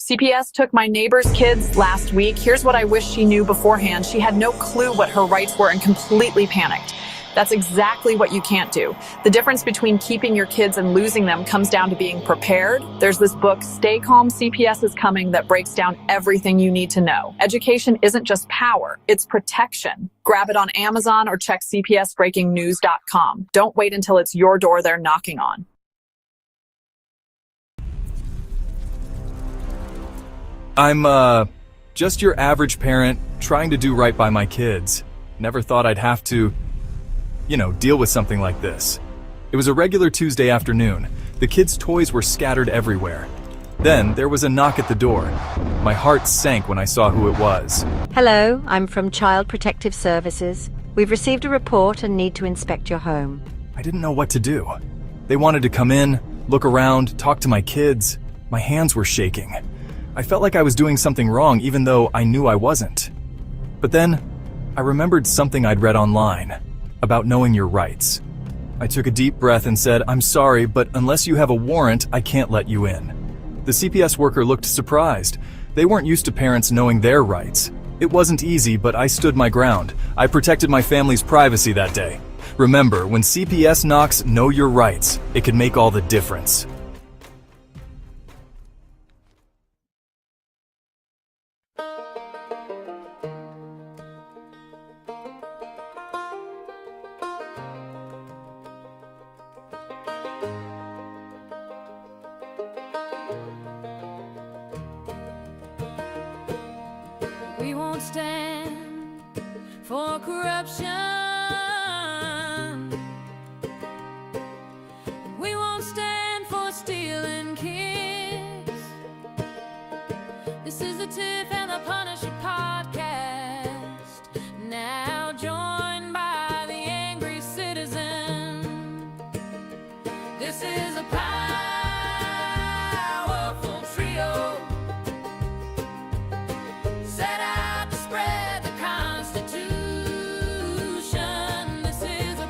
CPS took my neighbor's kids last week. Here's what I wish she knew beforehand. She had no clue what her rights were and completely panicked. That's exactly what you can't do. The difference between keeping your kids and losing them comes down to being prepared. There's this book, Stay Calm, CPS is Coming, that breaks down everything you need to know. Education isn't just power, it's protection. Grab it on Amazon or check cpsbreakingnews.com. Don't wait until it's your door they're knocking on. I'm, just your average parent trying to do right by my kids. Never thought I'd have to, deal with something like this. It was a regular Tuesday afternoon. The kids' toys were scattered everywhere. Then there was a knock at the door. My heart sank when I saw who it was. Hello, I'm from Child Protective Services. We've received a report and need to inspect your home. I didn't know what to do. They wanted to come in, look around, talk to my kids. My hands were shaking. I felt like I was doing something wrong even though I knew I wasn't. But then, I remembered something I'd read online about knowing your rights. I took a deep breath and said, "I'm sorry, but unless you have a warrant, I can't let you in." The CPS worker looked surprised. They weren't used to parents knowing their rights. It wasn't easy, but I stood my ground. I protected my family's privacy that day. Remember, when CPS knocks, know your rights. It can make all the difference. We won't stand for corruption. We won't stand for stealing kids. This is the Tiff and the Punisher podcast, now joined by the angry citizen. This is a powerful trio, set out to spread the Constitution. This is a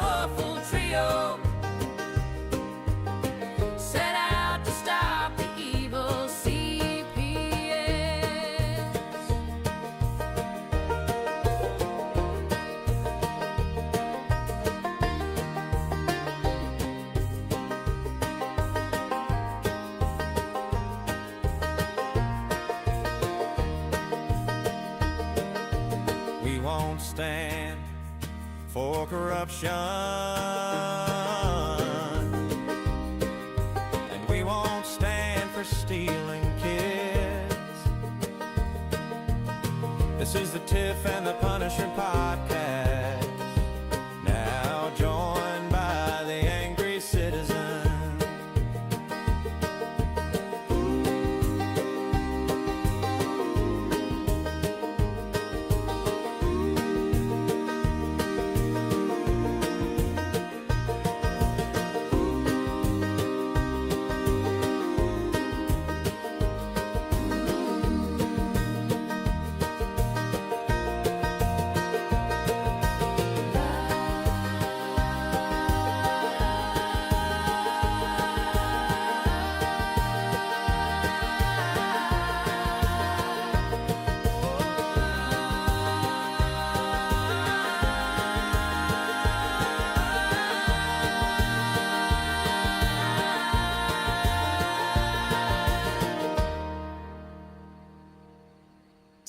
powerful trio, set out to stop the evil CPS. We won't stand for corruption, and we won't stand for stealing kids. This is the Tiff and the Punisher podcast, now joined by the angry citizen.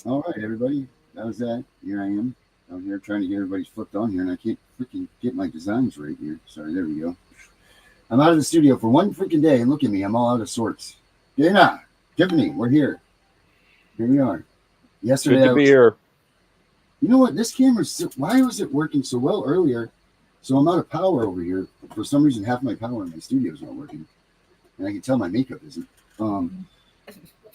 All right, everybody. That was that. Here I am out here trying to get everybody flipped on here, and I can't freaking get my designs right here. Sorry, there we go. I'm out of the studio for one freaking day, and look at me. I'm all out of sorts. Dana, Tiffany, we're here. Here we are. Yesterday, Good to be here. You know what? This camera's, why was it working so well earlier? So I'm out of power over here. For some reason, half my power in my studio is not working. And I can tell my makeup isn't.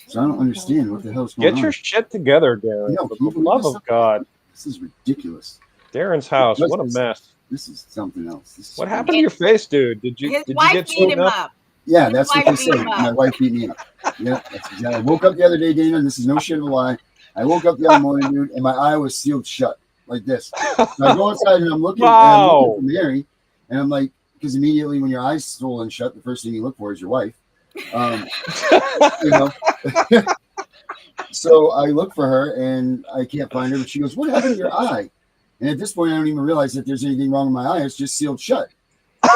So I don't understand what the hell's going on. Get your shit together, Darren. No, For the love of God. This is ridiculous. Darren's house. What a mess. This is something else. This is What happened to your face, dude? Did you His get wife beat choked him up. Yeah, His that's what wife they beat say. him up. My wife beat me up. Yeah, that's exactly. I woke up the other day, Dana, and this is no shit of a lie. I woke up the other morning, dude, and my eye was sealed shut like this. So I go inside and I'm looking, and I'm looking for Mary, and I'm like, because immediately when your eye's swollen shut, the first thing you look for is your wife. You know. So I look for her and I can't find her. But she goes, "What happened to your eye?" And at this point, I don't even realize that there's anything wrong with my eye. It's just sealed shut.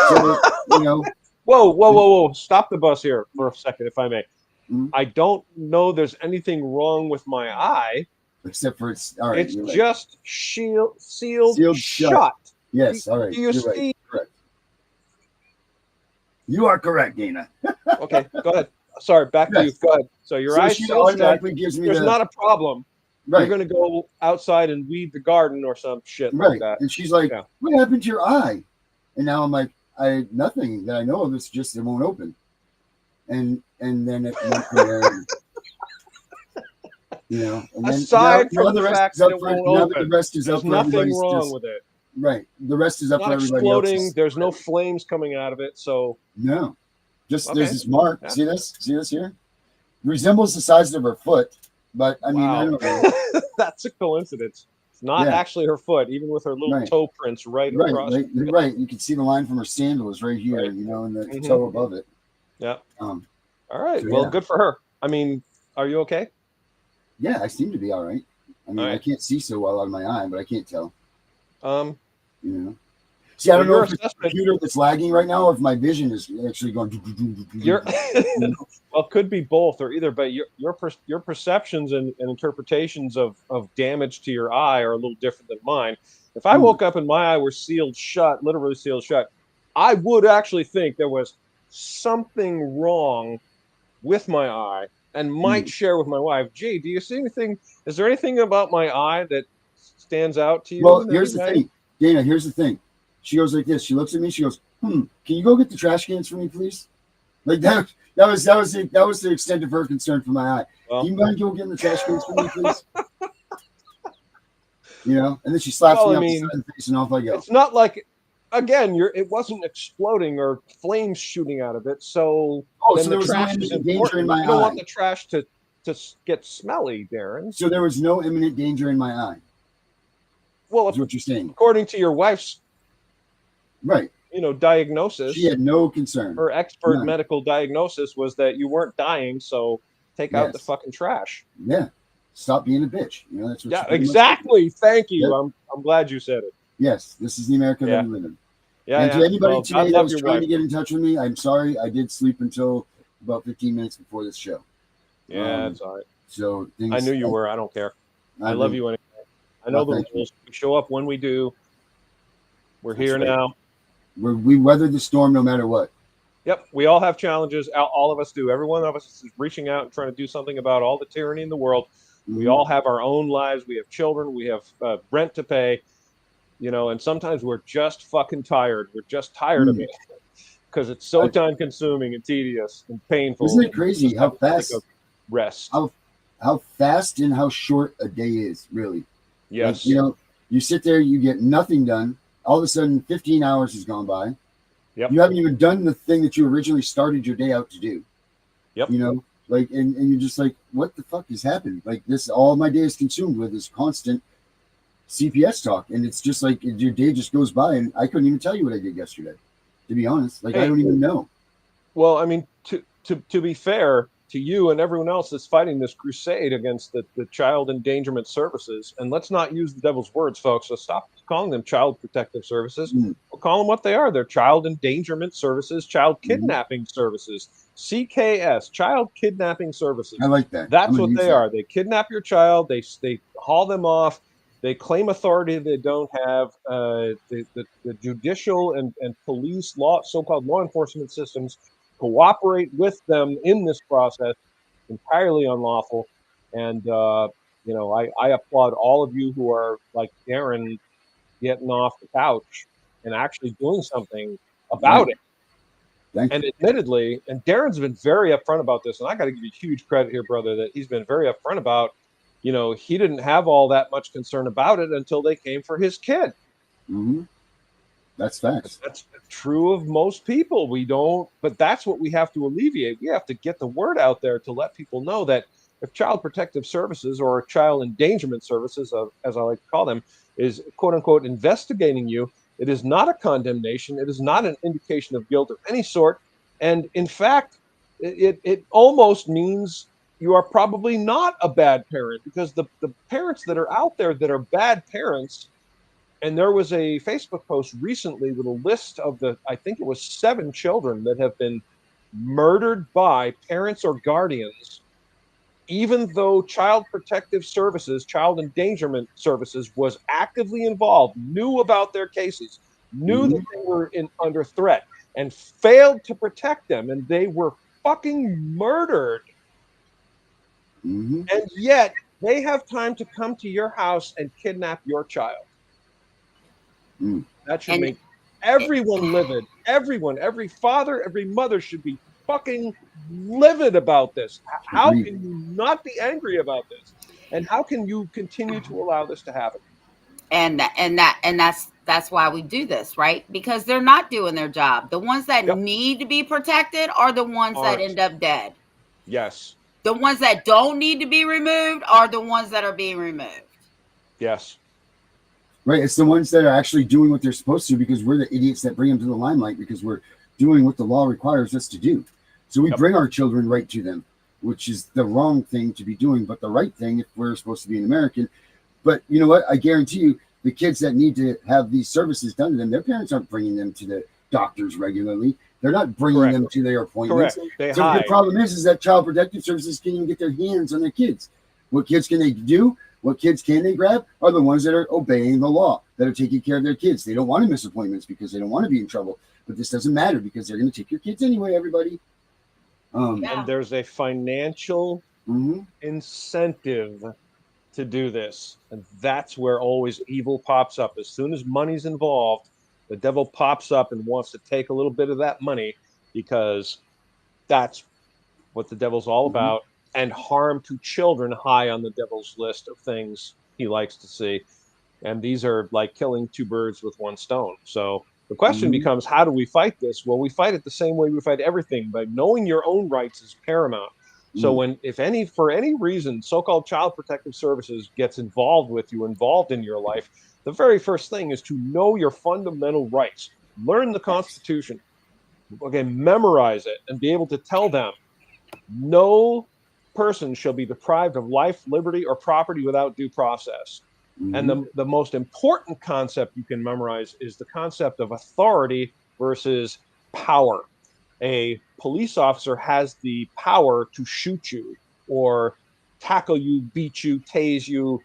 So, you know. Whoa. Stop the bus here for a second, if I may. Mhm. I don't know there's anything wrong with my eye. Except for it's all right. It's You're right. just sealed shut. Yes, all right. Do you You're see? right. Correct. You are correct, Dana. Okay, go ahead. Sorry, back to you. Go ahead. So your So eye's she sealed shut. automatically gives me There's not a problem. right. You're going to go outside and weed the garden or some shit Right. like that. And she's like, Yeah. "What happened to your eye?" And now I'm like, nothing that I know of. It's just it won't open. And then it went from there. You know, and then Aside now from the the rest fact is up that it for won't now that the open, rest is there's up for nothing everybody's wrong just, with it. right. The rest is up It's for not everybody exploding. else's. There's no flames coming out of it. So No. Just Okay. there's this mark. Yeah. See this? See this here? Resembles the size of her foot, but I mean I wow, don't know. that's a coincidence. It's not Yeah. actually her foot, even with her little Right. toe prints right Right, across. right. You can see the line from her sandal is right here, Right. you know, and the Mhm. toe above it. Yeah. Um, All right. So, Well, yeah. good for her. I mean, are you okay? yeah, I seem to be all right. I mean, All right. I can't see so well out of my eye, but I can't tell. Um, You know. See, I don't Well, know your if it's the assessment- computer that's lagging right now, or if my vision is actually going. you're well, it could be both or either, but your perceptions and interpretations of damage to your eye are a little different than mine. If I woke up and my eye were sealed shut, literally sealed shut, I would actually think there was something wrong with my eye and might share with my wife. Gee, do you see anything? Is there anything about my eye that stands out to you? Well, in here's any the way? thing, Dana. Here's the thing. She goes like this. She looks at me. She goes, Can you go get the trash cans for me, please?" Like that. That was the extent of her concern for my eye. Well, "Do you mind go getting the trash cans for me, please?" You know. And then she slaps Well, me I up the mean, side of the face, and off I go. it's not like, again, it wasn't exploding or flames shooting out of it. So Oh, then so there the was no trash is imminent danger important. in my You don't want eye. the trash to get smelly, Darren. So there was no imminent danger in my eye. Well, Is what you're saying, according to your wife's, right? diagnosis, She had no concern. her expert None. medical diagnosis was that you weren't dying. So take out the Yes. fucking trash. Yeah. Stop being a bitch. You know, that's what Yeah, she pretty much exactly. Thank you. Yep. I'm glad you said it. did. Yes, this is the America Yeah. that we live in. Yeah. And to anybody Well, today God that love was your trying wife. to get in touch with me, I'm sorry. I did sleep until about 15 minutes before this show. Yeah, that's all right. So things, I knew you were. I don't care. I love you anyway. I know Well, the thank you. rules. We show up when we do. We're That's here right. now. We weathered the storm no matter what. Yep, we all have challenges. All of us do. Every one of us is reaching out and trying to do something about all the tyranny in the world. We Mhm. all have our own lives. We have children. We have rent to pay. And sometimes we're just fucking tired. We're just tired of it because it's so time-consuming and tedious and painful. Isn't it crazy Just how have to take fast a rest? how fast and how short a day is, really? Yes. Like, you sit there, you get nothing done. All of a sudden, 15 hours has gone by. Yep. You haven't even done the thing that you originally started your day out to do. Yep. And you're just like, what the fuck has happened? Like this, all my day is consumed with this constant CPS talk. And it's just like your day just goes by. And I couldn't even tell you what I did yesterday, to be honest. Like, I Hey. don't even know. Well, I mean, to be fair to you and everyone else that's fighting this crusade against the child endangerment services, and let's not use the devil's words, folks. So stop calling them child protective services. Mm. We'll call them what they are. They're child endangerment services, child kidnapping services, CKS, child kidnapping services. I like that. That's I'm gonna what use they that. are. They kidnap your child. They haul them off. They claim authority they don't have. The judicial and police so-called law enforcement systems cooperate with them in this process. Entirely unlawful. And I applaud all of you who are like Darren, getting off the couch and actually doing something about it. Thank And you. admittedly, and Darren's been very upfront about this, and I got to give you huge credit here, brother, that he's been very upfront about, he didn't have all that much concern about it until they came for his kid. Mm-hmm. That's facts. That's true of most people. We don't, but that's what we have to alleviate. We have to get the word out there to let people know that if Child Protective Services or Child Endangerment Services, as I like to call them, is quote unquote investigating you, it is not a condemnation. It is not an indication of guilt of any sort. And in fact, it almost means you are probably not a bad parent, because the parents that are out there that are bad parents, and there was a Facebook post recently with a list of I think it was 7 children that have been murdered by parents or guardians, even though Child Protective Services, Child Endangerment Services was actively involved, knew about their cases, knew that they were under threat, and failed to protect them, and they were fucking murdered. Mm-hmm. And yet they have time to come to your house and kidnap your child. Mm. That should And make everyone livid. Everyone, every father, every mother should be fucking livid about this. How Agreed. can you not be angry about this? And how can you continue to allow this to happen? That's why we do this, right? Because they're not doing their job. The ones that Yep. need to be protected are the ones that Aren't. end up dead. Yes. The ones that don't need to be removed are the ones that are being removed. Yes. Right. It's the ones that are actually doing what they're supposed to, because we're the idiots that bring them to the limelight, because we're doing what the law requires us to do. So we bring our children right to them, which is the wrong thing to be doing, but the right thing if we're supposed to be an American. But you know what? I guarantee you, the kids that need to have these services done to them, their parents aren't bringing them to the doctors regularly. They're not bringing them to their appointments. Correct. They So hide. the problem is that Child Protective Services can't even get their hands on their kids. What kids can they do? What kids can they grab are the ones that are obeying the law, that are taking care of their kids. They don't want to miss appointments because they don't want to be in trouble. But this doesn't matter, because they're going to take your kids anyway, everybody. And there's a financial incentive to do this. And that's where always evil pops up. As soon as money's involved, the devil pops up and wants to take a little bit of that money, because that's what the devil's all about. And harm to children high on the devil's list of things he likes to see. And these are like killing 2 birds with 1 stone. So the question becomes, how do we fight this? Well, we fight it the same way we fight everything, by knowing your own rights is paramount. So for any reason, so-called Child Protective Services gets involved in your life, the very first thing is to know your fundamental rights. Learn the Constitution. Okay, memorize it and be able to tell them, no person shall be deprived of life, liberty, or property without due process. And the most important concept you can memorize is the concept of authority versus power. A police officer has the power to shoot you or tackle you, beat you, tase you,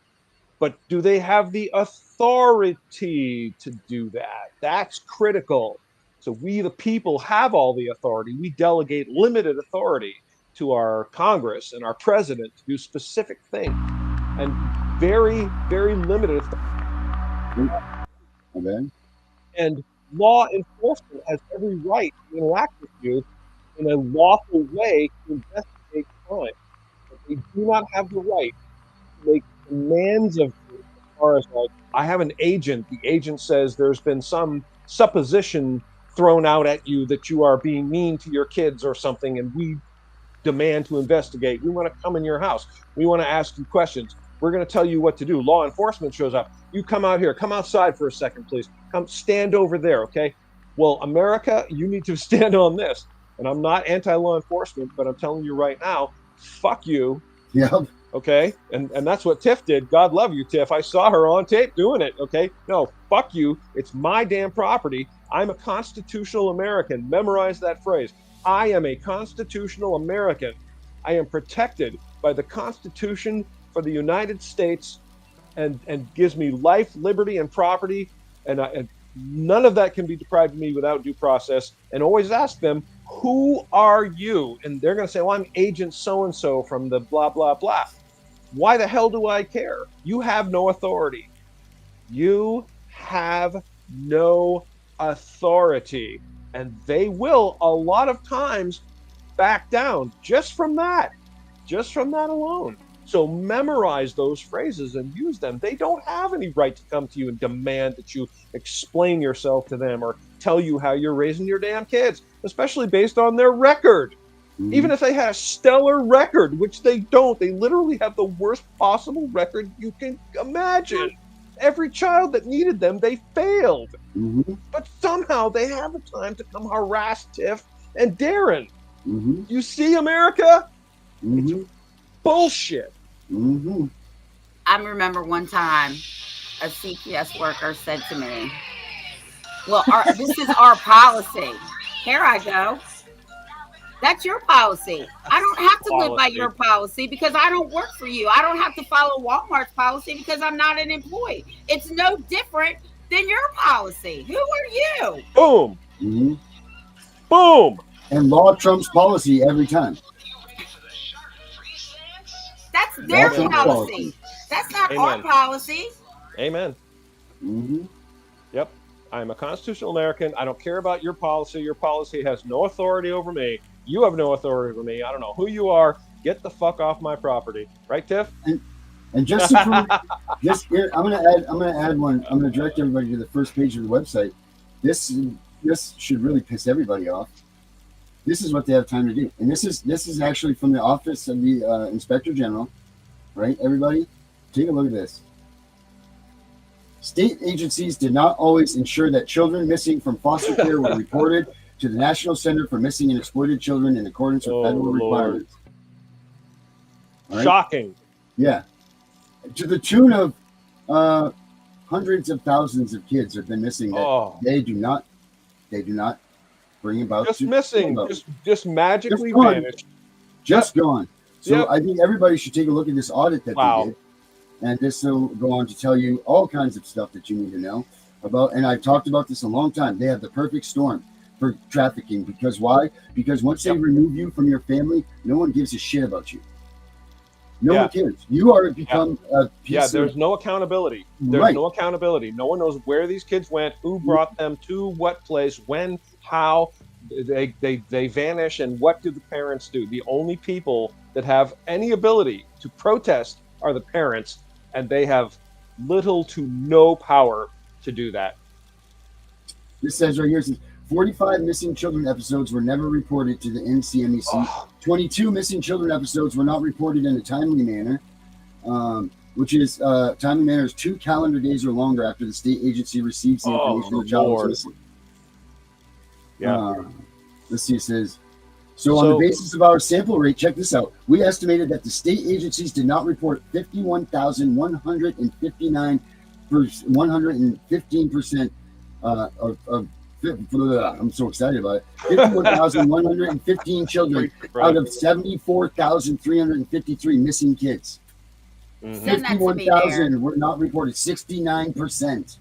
but do they have the authority to do that? That's critical. So we, the people, have all the authority. We delegate limited authority to our Congress and our president to do specific things, and very, very limited. And law enforcement has every right to interact with you in a lawful way to investigate crime. But they do not have the right to make demands of you, as far as, like, I have an agent. The agent says there's been some supposition thrown out at you that you are being mean to your kids or something, and we demand to investigate. We want to come in your house. We want to ask you questions. We're going to tell you what to do. Law enforcement shows up. You come out here. Come outside for a second, please. Come stand over there, okay? Well, America, you need to stand on this. And I'm not anti-law enforcement, but I'm telling you right now, fuck you. Yep. Okay? And that's what Tiff did. God love you, Tiff. I saw her on tape doing it, okay? No, fuck you. It's my damn property. I'm a constitutional American. Memorize that phrase. I am a constitutional American. I am protected by the Constitution for the United States, and gives me life, liberty, and property, and none of that can be deprived of me without due process. And always ask them, who are you? And they're going to say, well, I'm Agent so-and-so from the blah, blah, blah. Why the hell do I care? You have no authority. You have no authority. And they will, a lot of times, back down just from that alone. So memorize those phrases and use them. They don't have any right to come to you and demand that you explain yourself to them or tell you how you're raising your damn kids, especially based on their record. Even if they had a stellar record, which they don't. They literally have the worst possible record you can imagine. Every child that needed them, they failed. But somehow they have the time to come harass Tiff and Darren. Mm-hmm. You see, America? Mm-hmm. Bullshit. Mm-hmm. I remember one time a CPS worker said to me, well, this is our policy. Here I go. That's your policy. I don't have to live by your policy because I don't work for you. I don't have to follow Walmart's policy because I'm not an employee. It's no different than your policy. Who are you? Boom. Mm-hmm. Boom. And law trumps policy every time. That's their Law trumps policy. That's not our Amen. policy. Amen. Mm-hmm. Yep. I'm a constitutional American. I don't care about your policy. Your policy has no authority over me. You have no authority over me. I don't know who you are. Get the fuck off my property. Right, Tiff? And just to prove, just here, I'm gonna add one. I'm gonna direct everybody to the first page of the website. This should really piss everybody off. This is what they have time to do, and this is actually from the Office of the Inspector General, right? Everybody, take a look at this. State agencies did not always ensure that children missing from foster care were reported to the National Center for Missing and Exploited Children in accordance with federal requirements. Right? Shocking. Yeah. To the tune of hundreds of thousands of kids have been missing that they do not bring about. Just missing. Just magically just vanished. Just gone. So Yep. I think everybody should take a look at this audit that they did. And this will go on to tell you all kinds of stuff that you need to know about. And I've talked about this a long time. They have the perfect storm for trafficking. Because why? Because once they remove you from your family, no one gives a shit about you. No one cares. You are become a piece of... there's no accountability. There's no accountability. No one knows where these kids went, who brought them to what place, when, how. They vanish, and what do the parents do? The only people that have any ability to protest are the parents, and they have little to no power to do that. This says right here, it says 45 missing children episodes were never reported to the NCMEC. 22 missing children episodes were not reported in a timely manner, which is timely manner is 2 calendar days or longer after the state agency receives the information the child was missing. Let's see, it says, so on the basis of our sample rate, check this out. We estimated that the state agencies did not report 51,159 for 115% I'm so excited about it. 51,115 children out of 74,353 missing kids. 51,000 were not reported. 69%.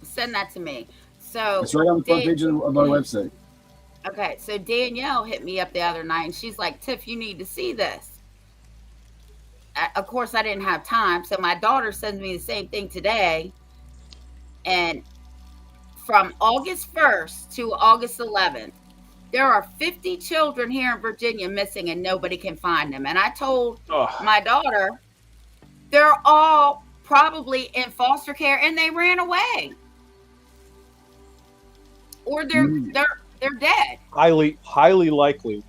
Send that to me. So it's right on the front page of our website. Okay, so Danielle hit me up the other night, and she's like, Tiff, you need to see this. Of course, I didn't have time, so my daughter sends me the same thing today. And from August 1st to August 11th, there are 50 children here in Virginia missing, and nobody can find them. And I told my daughter, they're all probably in foster care, and they ran away. Or they're dead. Highly likely.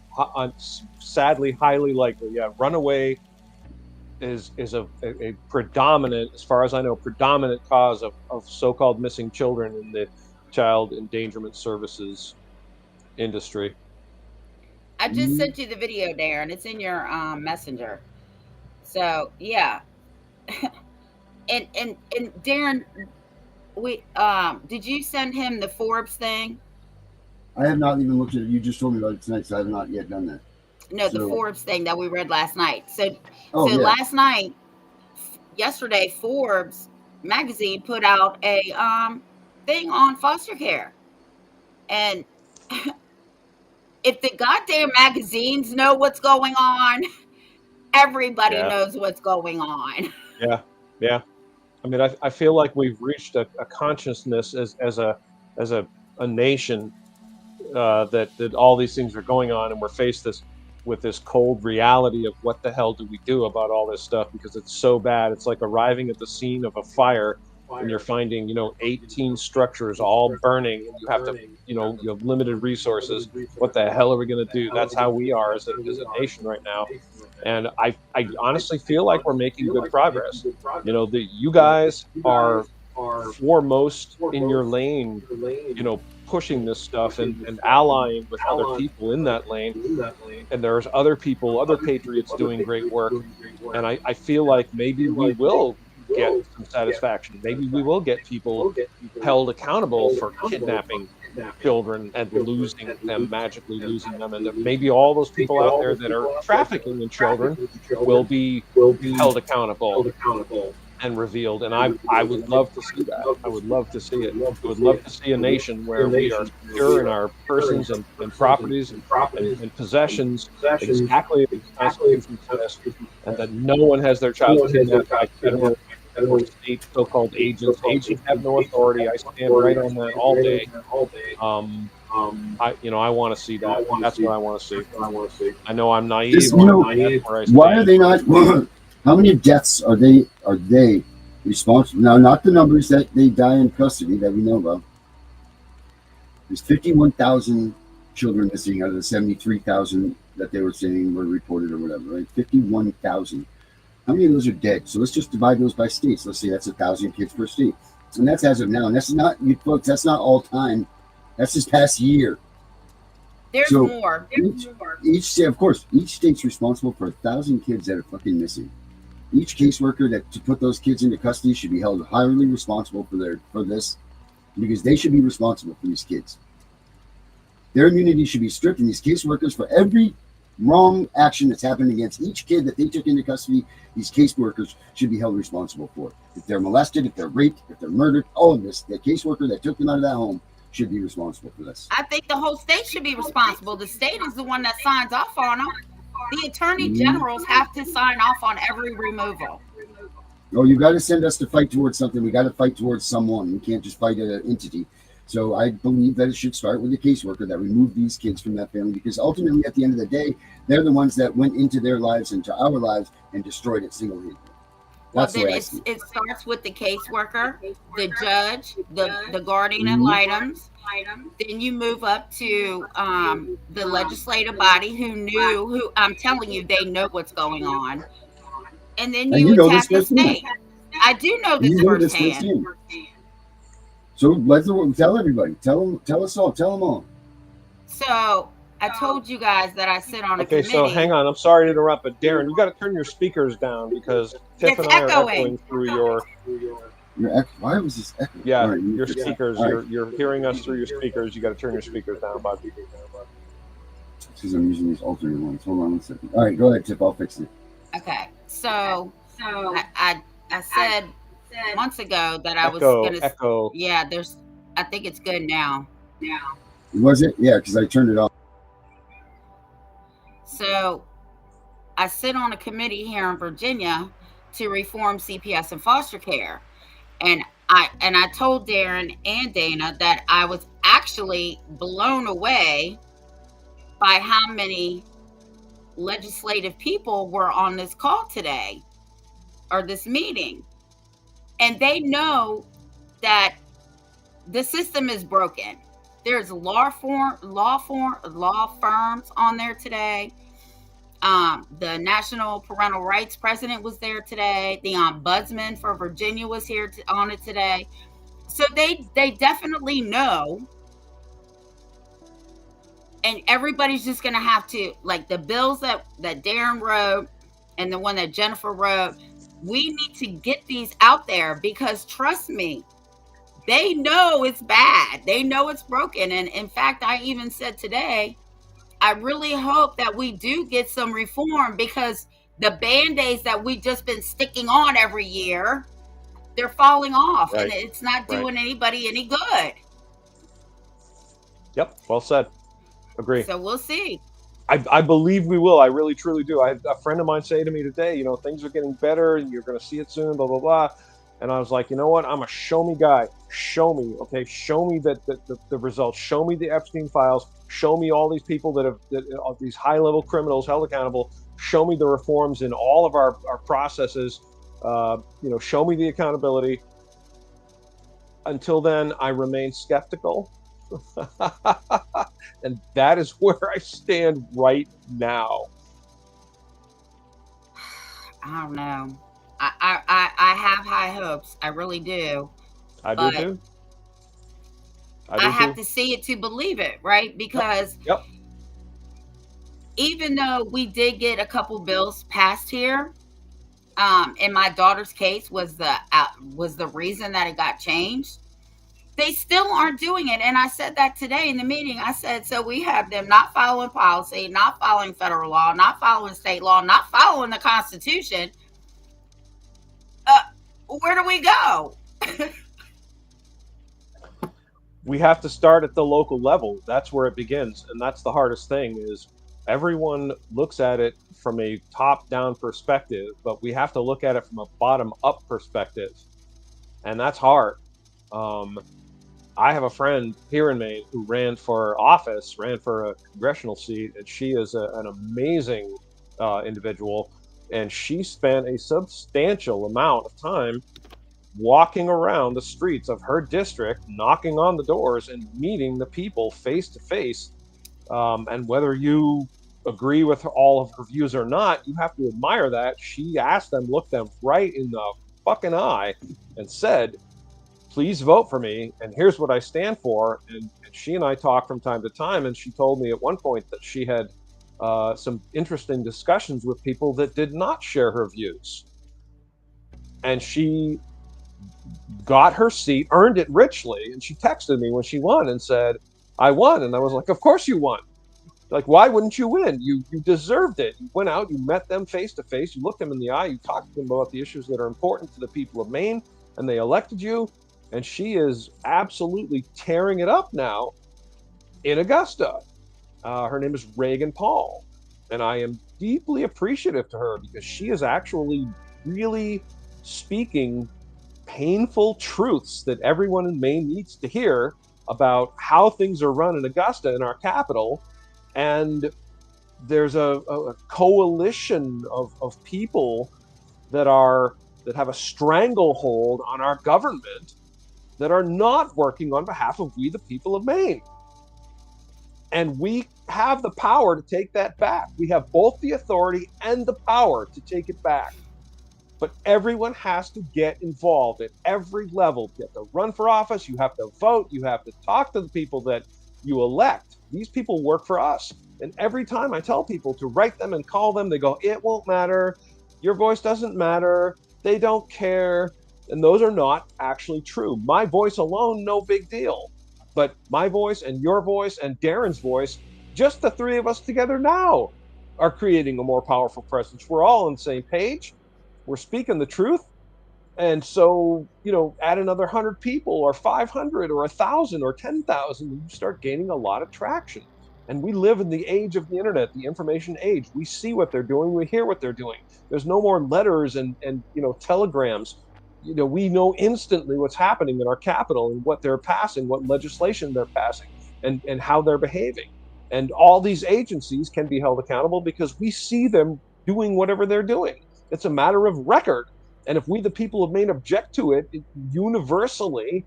Sadly, highly likely. Yeah, runaway is a predominant, as far as I know, predominant cause of so-called missing children in the child endangerment services industry. I just sent you the video, Darren. It's in your messenger. So yeah, and Darren, we did you send him the Forbes thing? I have not even looked at it. You just told me about it tonight, so I have not yet done that. No, the Forbes thing that we read last night. So last night, yesterday, Forbes magazine put out a thing on foster care. And if the goddamn magazines know what's going on, everybody knows what's going on. Yeah. I mean, I feel like we've reached a consciousness as a nation that all these things are going on, and we're faced with this cold reality of what the hell do we do about all this stuff, because it's so bad. It's like arriving at the scene of a fire and you're finding 18 structures all burning, and you have to you have limited resources. What the hell are we going to do? That's how we are as a nation right now. And I honestly feel like we're making good progress. You guys are foremost in your lane, pushing this stuff and allying with other people in that lane. And there's other people, other patriots doing great work. And I feel like maybe we will get some satisfaction. Maybe we will get people held accountable for kidnapping children and magically losing them. And that maybe all those people out there that are trafficking in children will be held accountable and revealed. And I would love to see that. I would love to see it. I would love to see a nation where we are secure in our persons and properties and possessions exactly as the Constitution says, and that no one has their child kidnapped by federal or state so-called agents. Agents have no authority. I stand right on that all day. I want to see that. That's what I want to see. I know I'm naive. Just, why are they not? How many deaths are they responsible? Now, not the numbers that they die in custody that we know about. There's 51,000 children missing out of the 73,000 that they were saying were reported or whatever, right? 51,000. How many of those are dead? So let's just divide those by states. Let's say that's 1,000 kids per state. And that's as of now. And that's not, you folks, that's not all time. That's this past year. There's more. Each state, of course, each state's responsible for 1,000 kids that are fucking missing. Each caseworker that to put those kids into custody should be held highly responsible for this, because they should be responsible for these kids. Their immunity should be stripped, and these caseworkers, for every wrong action that's happened against each kid that they took into custody, these caseworkers should be held responsible for. If they're molested, if they're raped, if they're murdered, all of this, the caseworker that took them out of that home should be responsible for this. I think the whole state should be responsible. The state is the one that signs off on them. The attorney generals have to sign off on every removal. Oh, you got to send us to fight towards something. We got to fight towards someone. We can't just fight an entity. So I believe that it should start with the caseworker that removed these kids from that family, because ultimately, at the end of the day, they're the ones that went into their lives, into our lives, and destroyed it single-handedly. Well, then it starts with the caseworker, the judge, the guardian ad litems. Then you move up to the legislative body who I'm telling you, they know what's going on. And then you attack the state. I do know this firsthand. So let's tell everybody. Tell us all. Tell them all. So I told you guys that I sit on a committee. Okay, so hang on. I'm sorry to interrupt, but Darren, you got to turn your speakers down because Tiff and I are echoing through your. Why was this echoing? Yeah, right, your speakers. Right. You're hearing us through your speakers. You got to turn your speakers down, bud. Because I'm using these alternate ones. Hold on 1 second. All right, go ahead, Tiff. I'll fix it. Okay, so I said months ago that I was going to echo. Yeah, I think it's good now. Was it? Yeah, because I turned it off. So I sit on a committee here in Virginia to reform CPS and foster care. And I told Darren and Dana that I was actually blown away by how many legislative people were on this call today or this meeting. And they know that the system is broken. There's law firms on there today. The National Parental Rights President was there today. The Ombudsman for Virginia was here on it today. So they definitely know. And everybody's just going to have to, like the bills that Darren wrote and the one that Jennifer wrote, we need to get these out there because trust me, they know it's bad. They know it's broken. And in fact, I even said today, I really hope that we do get some reform because the Band-Aids that we've just been sticking on every year, they're falling off and it's not doing anybody any good. Yep. Well said. Agree. So we'll see. I believe we will. I really, truly do. I had a friend of mine say to me today, things are getting better and you're going to see it soon, blah, blah, blah. And I was like, you know what? I'm a show me guy. Show me, okay? Show me the results. Show me the Epstein files. Show me all these people that are these high-level criminals held accountable. Show me the reforms in all of our processes. Show me the accountability. Until then, I remain skeptical. And that is where I stand right now. I don't know. I have high hopes. I really do. I do too. I I do have too. to see it to believe it, right? Because Yep. even though we did get a couple bills passed here, in my daughter's case was the reason that it got changed. They still aren't doing it, and I said that today in the meeting. I said, so we have them not following policy, not following federal law, not following state law, not following the Constitution. Where do we go? We have to start at the local level. That's where it begins, and that's the hardest thing. Is everyone looks at it from a top-down perspective, but we have to look at it from a bottom-up perspective, and that's hard. Um, I have a friend here in Maine who ran for office, ran for a congressional seat, and she is an amazing individual. And she spent a substantial amount of time walking around the streets of her district, knocking on the doors and meeting the people face to face. And whether you agree with all of her views or not, you have to admire that. She asked them, looked them right in the fucking eye, and said, please vote for me, and here's what I stand for. And she and I talk from time to time, and she told me at one point that she had some interesting discussions with people that did not share her views. And she got her seat, earned it richly, and she texted me when she won and said, I won. And I was like, of course you won. Like, why wouldn't you win? You deserved it. You went out, you met them face to face, you looked them in the eye, you talked to them about the issues that are important to the people of Maine, and they elected you. And she is absolutely tearing it up now in Augusta. Her name is Reagan Paul, and I am deeply appreciative to her because she is actually really speaking painful truths that everyone in Maine needs to hear about how things are run in Augusta, in our capital. And there's a coalition of people that have a stranglehold on our government that are not working on behalf of we the people of Maine. And we have the power to take that back. We have both the authority and the power to take it back. But everyone has to get involved at every level. You have to run for office, you have to vote, you have to talk to the people that you elect. These people work for us. And every time I tell people to write them and call them, they go, it won't matter. Your voice doesn't matter. They don't care. And those are not actually true. My voice alone, no big deal. But my voice and your voice and Darren's voice, just the three of us together now, are creating a more powerful presence. We're all on the same page. We're speaking the truth. And so, add another 100 people or 500 or 1,000 or 10,000, and you start gaining a lot of traction. And we live in the age of the internet, the information age. We see what they're doing. We hear what they're doing. There's no more letters and telegrams. We know instantly what's happening in our capital and what they're passing, what legislation they're passing, and how they're behaving. And all these agencies can be held accountable because we see them doing whatever they're doing. It's a matter of record. And if we, the people of Maine, object to it universally,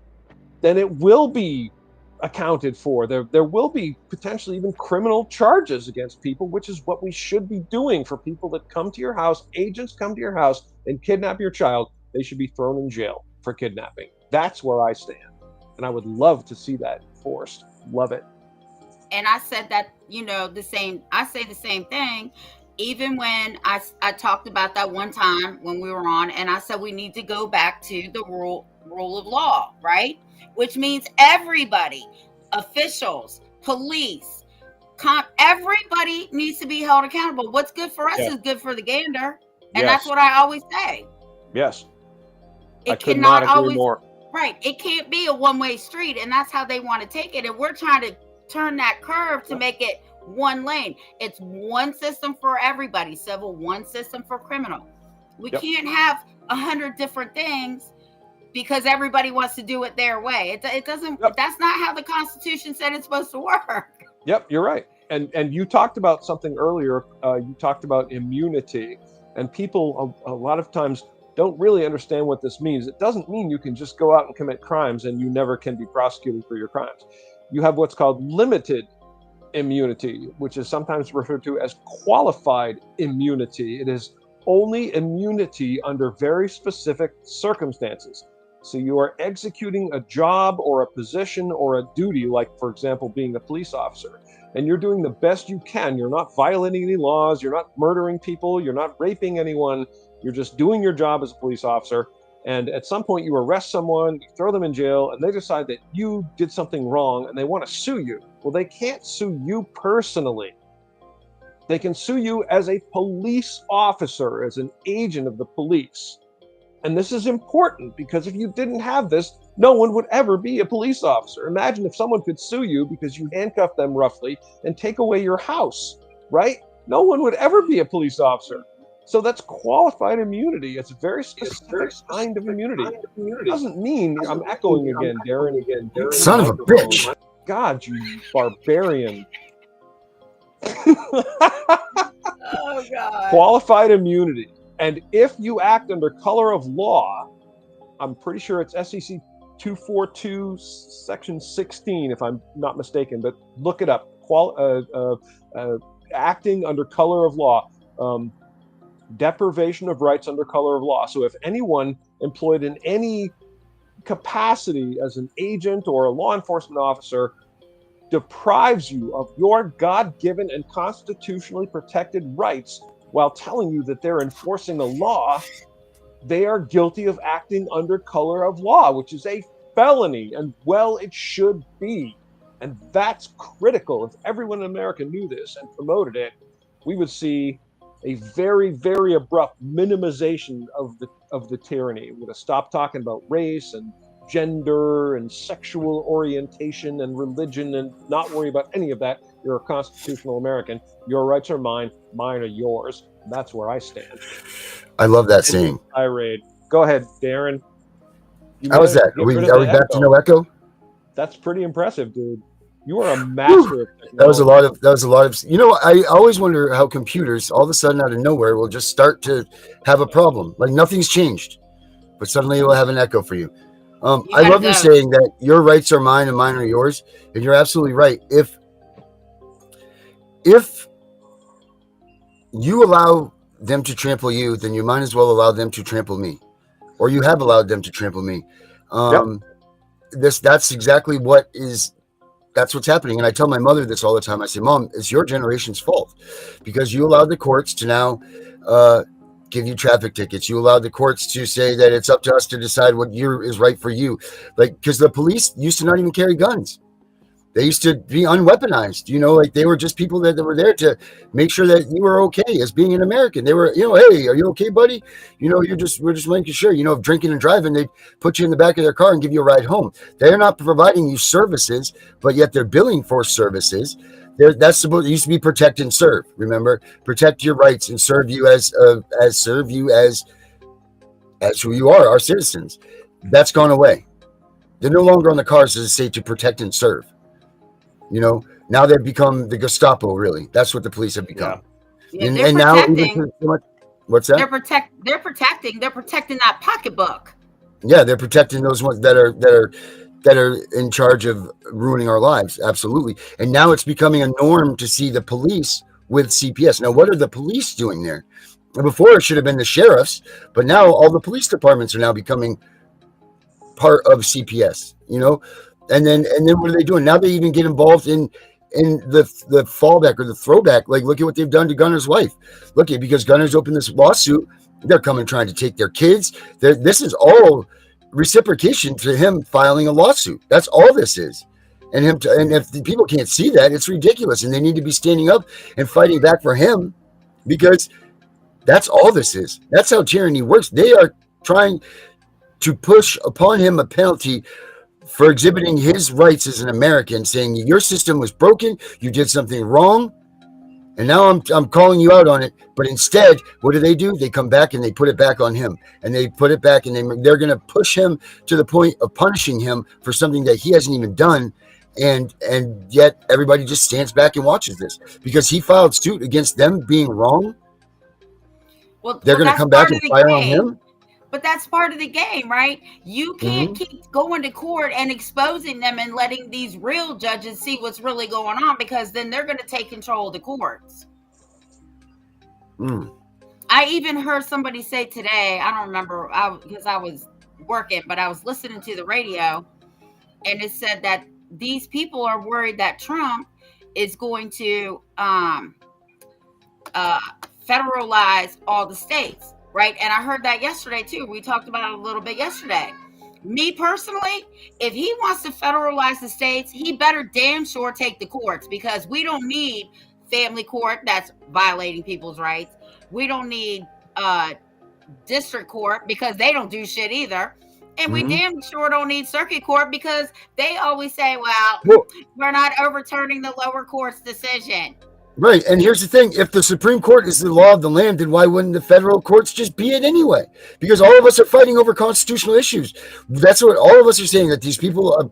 then it will be accounted for. There will be potentially even criminal charges against people, which is what we should be doing for people that come to your house. Agents come to your house and kidnap your child. They should be thrown in jail for kidnapping. That's where I stand. And I would love to see that enforced. Love it. And I said that, I say the same thing. Even when I talked about that one time when we were on, and I said we need to go back to the rule of law, right? Which means everybody, officials, police, everybody needs to be held accountable. What's good for us is good for the gander. And that's what I always say. Yes. I could not agree always, more. Right. It can't be a one-way street, and that's how they want to take it. And we're trying to turn that curve to make it one lane. It's one system for everybody, civil, one system for criminal. We can't have 100 different things because everybody wants to do it their way. It doesn't. That's not how the Constitution said it's supposed to work. Yep, you're right. And you talked about something earlier. You talked about immunity, and people a lot of times don't really understand what this means. It doesn't mean you can just go out and commit crimes and you never can be prosecuted for your crimes. You have what's called limited immunity, which is sometimes referred to as qualified immunity. It is only immunity under very specific circumstances. So you are executing a job or a position or a duty, like, for example, being a police officer. And you're doing the best you can. You're not violating any laws. You're not murdering people. You're not raping anyone. You're just doing your job as a police officer. And at some point, you arrest someone, you throw them in jail, and they decide that you did something wrong and they want to sue you. Well, they can't sue you personally. They can sue you as a police officer, as an agent of the police. And this is important because if you didn't have this, no one would ever be a police officer. Imagine if someone could sue you because you handcuffed them roughly and take away your house, right? No one would ever be a police officer. So that's qualified immunity. It's a very specific kind of immunity. It doesn't mean, I'm echoing again, Darren. Son of a bitch. God, you barbarian. Oh, God. Qualified immunity. And if you act under color of law, I'm pretty sure it's SEC 242, section 16, if I'm not mistaken, but look it up. Acting under color of law. Deprivation of rights under color of law. So if anyone employed in any capacity as an agent or a law enforcement officer deprives you of your God-given and constitutionally protected rights while telling you that they're enforcing the law, they are guilty of acting under color of law, which is a felony, and well, it should be. And that's critical. If everyone in America knew this and promoted it, we would see a very, very abrupt minimization of the tyranny. We're going to stop talking about race and gender and sexual orientation and religion and not worry about any of that. You're a constitutional American. Your rights are mine. Mine are yours. And that's where I stand. I love that saying. Tirade. Go ahead, Darren. How was that? Are we back to no echo? That's pretty impressive, dude. You are a master of technology. That was a lot of, I always wonder how computers all of a sudden out of nowhere will just start to have a problem. Like nothing's changed, but suddenly it will have an echo for you. I love you saying that your rights are mine and mine are yours. And you're absolutely right. If you allow them to trample you, then you might as well allow them to trample me, or you have allowed them to trample me. That's exactly that's what's happening. And I tell my mother this all the time. I say, Mom, it's your generation's fault because you allowed the courts to now give you traffic tickets. You allowed the courts to say that it's up to us to decide what is right for you. Like, because the police used to not even carry guns. They used to be unweaponized, like they were just people that were there to make sure that you were okay as being an American. They were, hey, are you okay, buddy? We're just making sure, if drinking and driving, they put you in the back of their car and give you a ride home. They're not providing you services, but yet they're billing for services. It used to be protect and serve. Remember, protect your rights and serve you as who you are, our citizens. That's gone away. They're no longer on the cars to say to protect and serve. Now they've become the Gestapo. Really, that's what the police have become. Yeah, and now, what's that? They're protecting that pocketbook. Yeah, they're protecting those ones that are in charge of ruining our lives. Absolutely. And now it's becoming a norm to see the police with CPS. Now, what are the police doing there? Before it should have been the sheriffs, but now all the police departments are now becoming part of CPS. And then what are they doing? Now they even get involved in the fallback or the throwback. Like, look at what they've done to Gunner's wife. Because Gunner's opened this lawsuit, they're coming trying to take their kids. This is all reciprocation to him filing a lawsuit. That's all this is. And if the people can't see that, it's ridiculous. And they need to be standing up and fighting back for him, because that's all this is. That's how tyranny works. They are trying to push upon him a penalty for exhibiting his rights as an American, saying your system was broken, you did something wrong, and now I'm calling you out on it. But instead, what do? They come back and they put it back on him, and they put it back, and they're going to push him to the point of punishing him for something that he hasn't even done, and yet everybody just stands back and watches this because he filed suit against them being wrong. Well, they're going to come back and fire on him. But that's part of the game, right? You can't keep going to court and exposing them and letting these real judges see what's really going on, because then they're going to take control of the courts. I even heard somebody say today, I don't remember, because I was working, but I was listening to the radio, and it said that these people are worried that Trump is going to federalize all the states, right? And I heard that yesterday too. We talked about it a little bit yesterday. Me personally, if he wants to federalize the states, he better damn sure take the courts, because we don't need family court that's violating people's rights. We don't need district court because they don't do shit either. And we damn sure don't need circuit court because they always say, well, we're not overturning the lower court's decision. Right. And here's the thing. If the Supreme Court is the law of the land, then why wouldn't the federal courts just be it anyway? Because all of us are fighting over constitutional issues. That's what all of us are saying, that these people are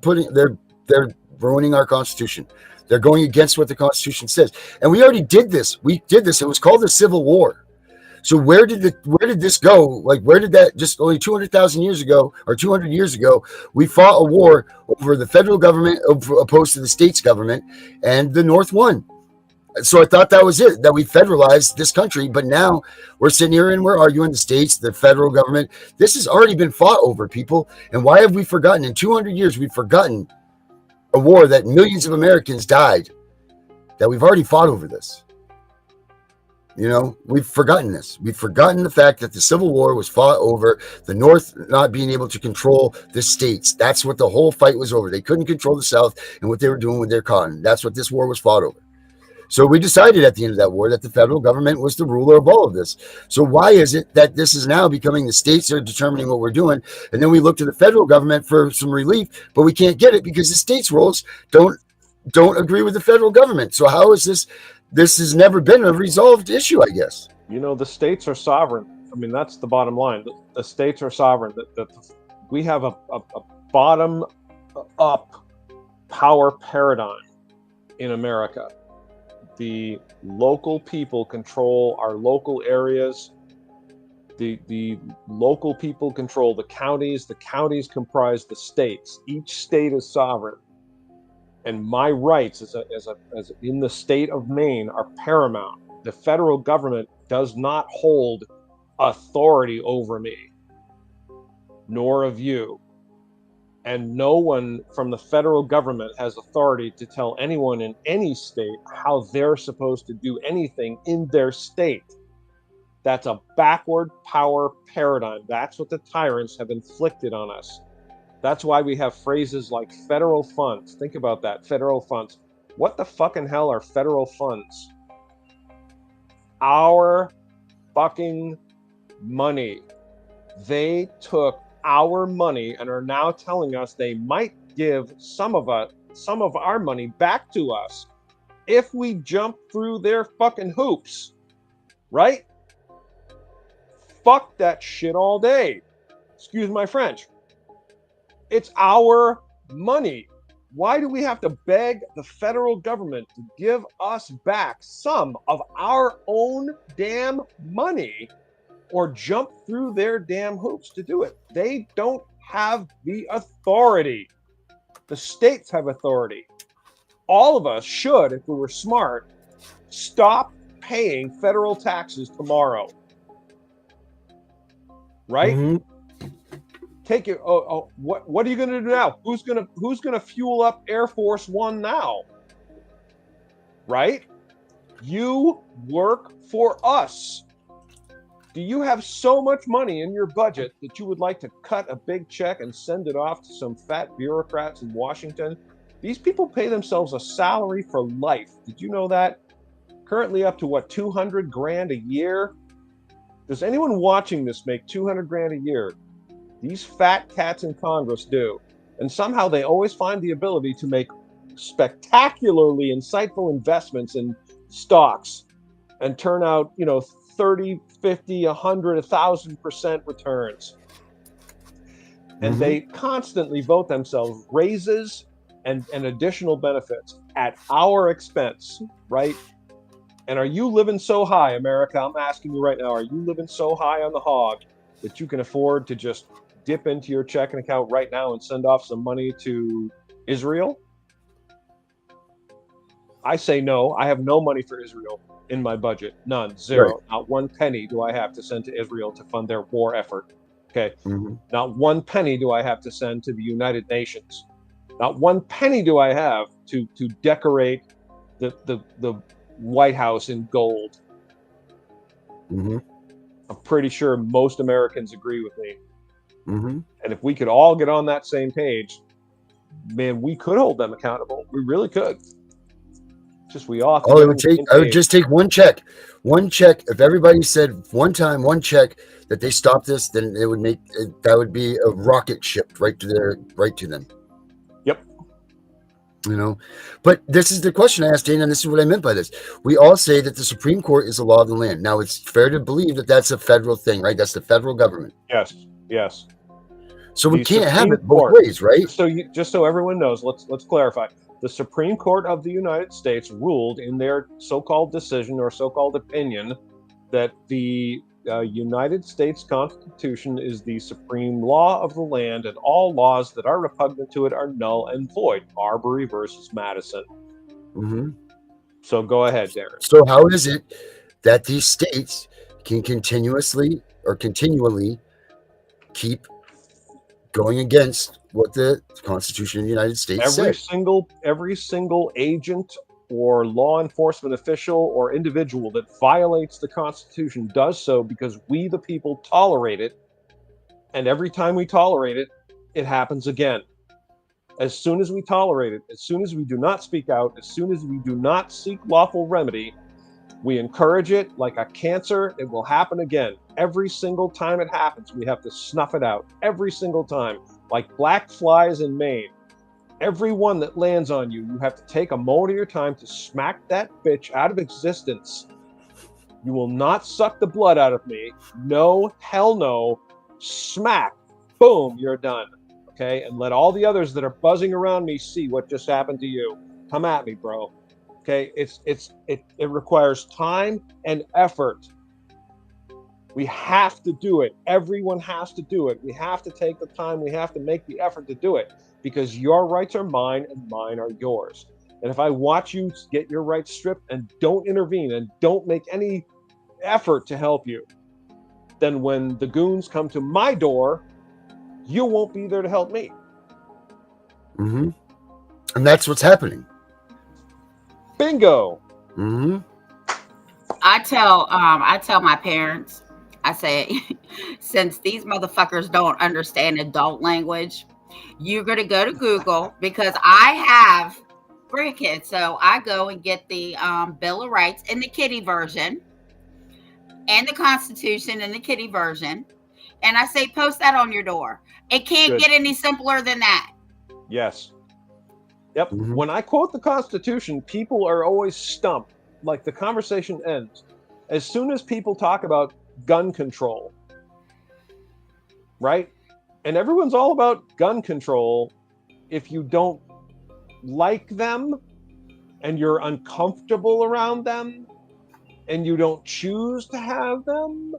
they're ruining our Constitution. They're going against what the Constitution says. And we already did this. We did this. It was called the Civil War. So where did this go? Like, where did that, just only 200,000 years ago or 200 years ago, we fought a war over the federal government opposed to the state's government, and the North won. So I thought that was it, that we federalized this country. But now we're sitting here and we're arguing the states, the federal government. This has already been fought over, people. And why have we forgotten? In 200 years, we've forgotten a war that millions of Americans died, that we've already fought over this. You know, we've forgotten this. We've forgotten the fact that the Civil War was fought over the North not being able to control the states. That's what the whole fight was over. They couldn't control the South and what they were doing with their cotton. That's what this war was fought over. So we decided at the end of that war that the federal government was the ruler of all of this. So why is it that this is now becoming the states are determining what we're doing? And then we look to the federal government for some relief, but we can't get it because the states' rules don't agree with the federal government. So how is this? This has never been a resolved issue, I guess. You know, the states are sovereign. I mean, that's the bottom line. The states are sovereign. We have a bottom-up power paradigm in America. The local people control our local areas. The local people control the counties. The counties comprise the states. Each state is sovereign. And my rights as in the state of Maine are paramount. The federal government does not hold authority over me, nor of you. And no one from the federal government has authority to tell anyone in any state how they're supposed to do anything in their state. That's a backward power paradigm. That's what the tyrants have inflicted on us. That's why we have phrases like federal funds. Think about that, federal funds. What the fucking hell are federal funds? Our fucking money. They took our money and are now telling us they might give some of our money back to us if we jump through their fucking hoops, right? Fuck that shit all day. Excuse my French. It's our money. Why do we have to beg the federal government to give us back some of our own damn money or jump through their damn hoops to do it? They don't have the authority. The states have authority. All of us should, if we were smart, stop paying federal taxes tomorrow. Right? Mm-hmm. Take it. What are you going to do now? Who's gonna fuel up Air Force One now? Right? You work for us. Do you have so much money in your budget that you would like to cut a big check and send it off to some fat bureaucrats in Washington? These people pay themselves a salary for life. Did you know that? Currently up to what, 200 grand a year? Does anyone watching this make 200 grand a year? These fat cats in Congress do. And somehow they always find the ability to make spectacularly insightful investments in stocks and turn out, 30, 50, 100, 1,000% returns. And they constantly vote themselves raises and additional benefits at our expense, right? And are you living so high, America? I'm asking you right now, are you living so high on the hog that you can afford to just dip into your checking account right now and send off some money to Israel? I say no. I have no money for Israel in my budget. None. Zero. Right. Not one penny do I have to send to Israel to fund their war effort. Okay. Mm-hmm. Not one penny do I have to send to the United Nations. Not one penny do I have to decorate the White House in gold. Mm-hmm. I'm pretty sure most Americans agree with me. Mm-hmm. And if we could all get on that same page, man, we could hold them accountable. We really could. Just we all have to All get it on would the take, same I would page. just take one check. One check. If everybody said one time, one check that they stopped this, then it would make that would be a rocket shipped right to them. Yep. You know, but this is the question I asked Dana, and this is what I meant by this. We all say that the Supreme Court is the law of the land. Now, it's fair to believe that that's a federal thing, right? That's the federal government. Yes. Yes. So we The can't have Supreme it both Court, ways, right? just so everyone knows, let's clarify. The Supreme Court of the United States ruled in their so-called decision or so-called opinion that the United States Constitution is the supreme law of the land, and all laws that are repugnant to it are null and void. Marbury versus Madison. Mm-hmm. So go ahead, Darren. So how is it that these states can continually keep going against what the Constitution of the United States Every says? single agent or law enforcement official or individual that violates the Constitution does so because we, the people, tolerate it. And every time we tolerate it, it happens again. As soon as we tolerate it, as soon as we do not speak out, as soon as we do not seek lawful remedy, we encourage it like a cancer. It will happen again. Every single time it happens, we have to snuff it out. Every single time. Like black flies in Maine. Every one that lands on you, you have to take a moment of your time to smack that bitch out of existence. You will not suck the blood out of me. No, hell no. Smack. Boom, you're done. Okay? And let all the others that are buzzing around me see what just happened to you. Come at me, bro. Okay? It requires time and effort. We have to do it. Everyone has to do it. We have to take the time. We have to make the effort to do it because your rights are mine and mine are yours. And if I watch you get your rights stripped and don't intervene and don't make any effort to help you, then when the goons come to my door, you won't be there to help me. Mm-hmm. And that's what's happening. Bingo. Mm-hmm. I tell my parents, I say, since these motherfuckers don't understand adult language, you're going to go to Google because I have grandkids. So I go and get the Bill of Rights in the kiddie version and the Constitution in the kiddie version. And I say, post that on your door. It can't Good. get any simpler than that. Yes. Yep. Mhm. When I quote the Constitution, people are always stumped. Like the conversation ends. As soon as people talk about gun control, right? And everyone's all about gun control. If you don't like them and you're uncomfortable around them and you don't choose to have them,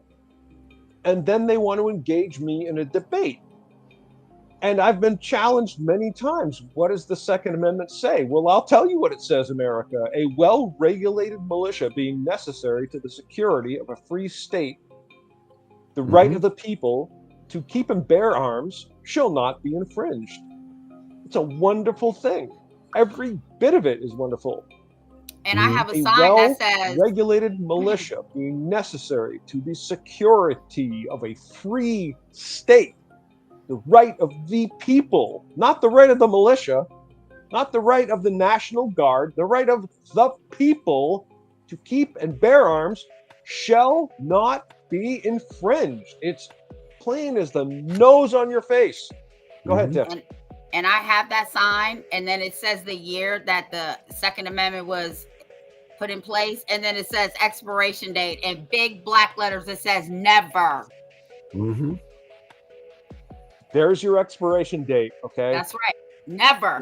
and then they want to engage me in a debate. And I've been challenged many times. What does the Second Amendment say? Well, I'll tell you what it says, America. A well-regulated militia being necessary to the security of a free state, the right of the people to keep and bear arms shall not be infringed. It's a wonderful thing. Every bit of it is wonderful. And I have a A sign that says, well-regulated militia being necessary to the security of a free state. The right of the people, not the right of the militia, not the right of the National Guard, the right of the people to keep and bear arms shall not be infringed. It's plain as the nose on your face. Go ahead, Tiff. and I have that sign, and then it says the year that the Second Amendment was put in place, and then it says expiration date in big black letters. It says never. Mm-hmm. There's your expiration date, okay? That's right. Never.